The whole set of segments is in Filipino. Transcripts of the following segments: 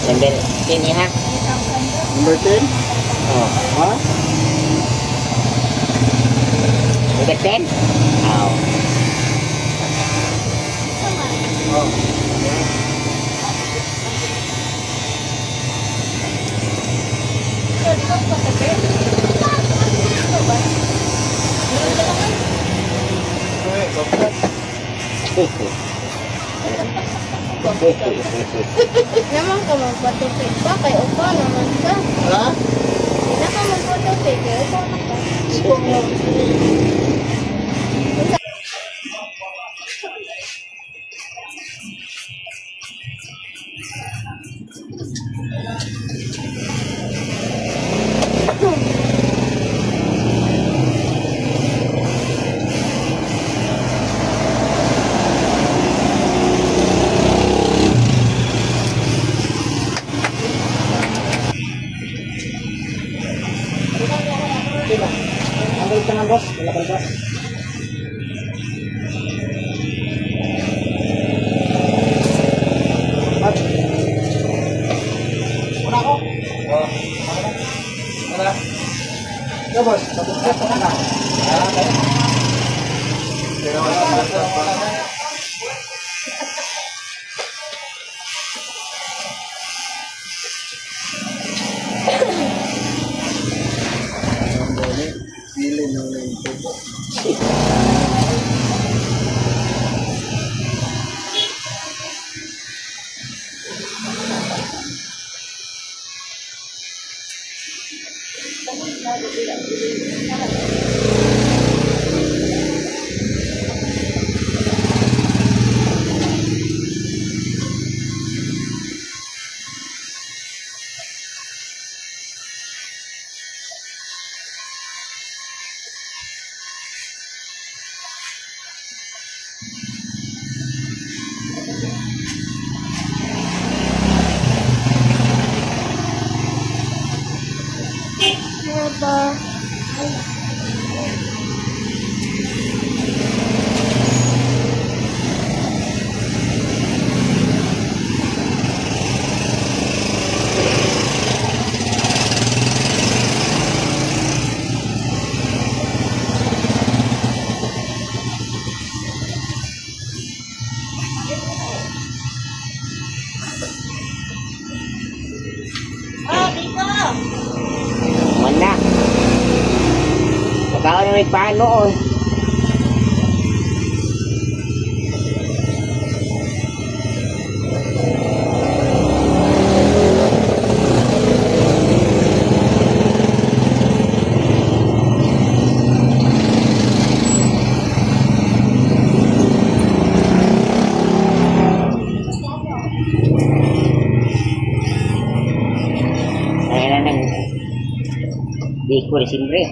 Number 10 ha? Number 10? Oh. Ha? Number 10? Oh. Oh. Naman ka magpatupid ba? Kay upa naman ka. Ha? Hindi na ka magpatupid. Kay upa na ka. Diba? Ang galit ka ng boss. Wala ka boss. At? Una ako? Oo. Ano? Ito boss. Sabot ka na. Pero wala. Sili ng lento. Ba? Dito! Mana? Pagkakaw na may paano oh. Ayan na nang di ko rin simbre.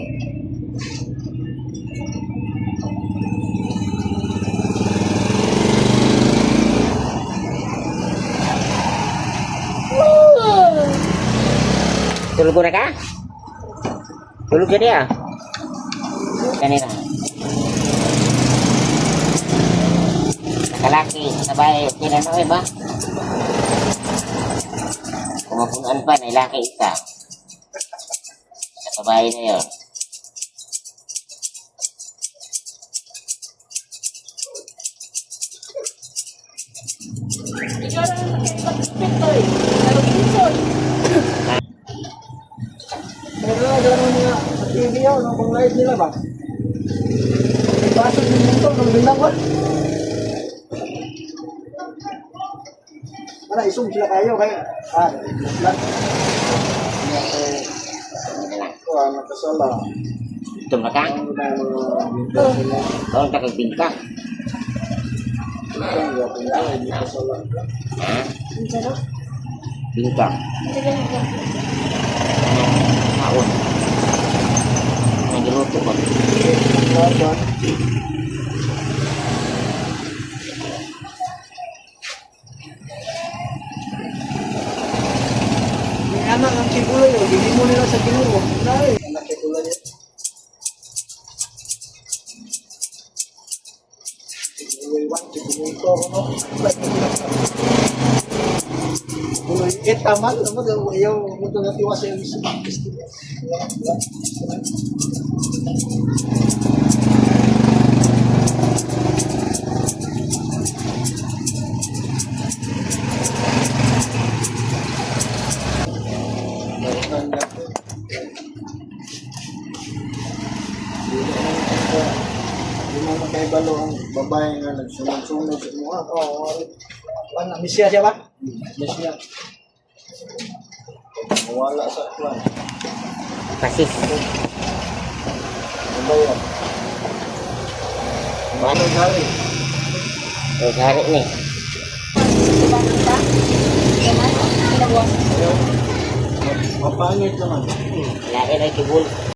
Tulog na ka? Tulog ka dia? Kanina. Nakalaki, sabay, okay na no, ba? Kumapunan pa, nailaki isa. Sabay na yun. Pero gano'n nga sa TV yun, kung live nila ba? Pasok yung motor, nung bilang ko. Wala, isong sila kayo, kaya. Lang. Nakasala. Ito na ka? Doon ka kagbingka. Ha? Bingka. Taon. Nagiluto ba? Anak ang kikulo yun, hindi mo nila sa kinulo. Anak kikulo yun. Kikulo yun, kikulo ito, ano? Taman, yung mundo na tiwas yung Hindi mo makaibalo ang babae nga nagsunod-sunod sa mukha. Oo. Ano, misya siya ba? Misya. Wala sa kwan. Pasis. Ano ba yan? Ano gari? Hari ni. Ayaw. Mapangit naman. Lain ay kibul.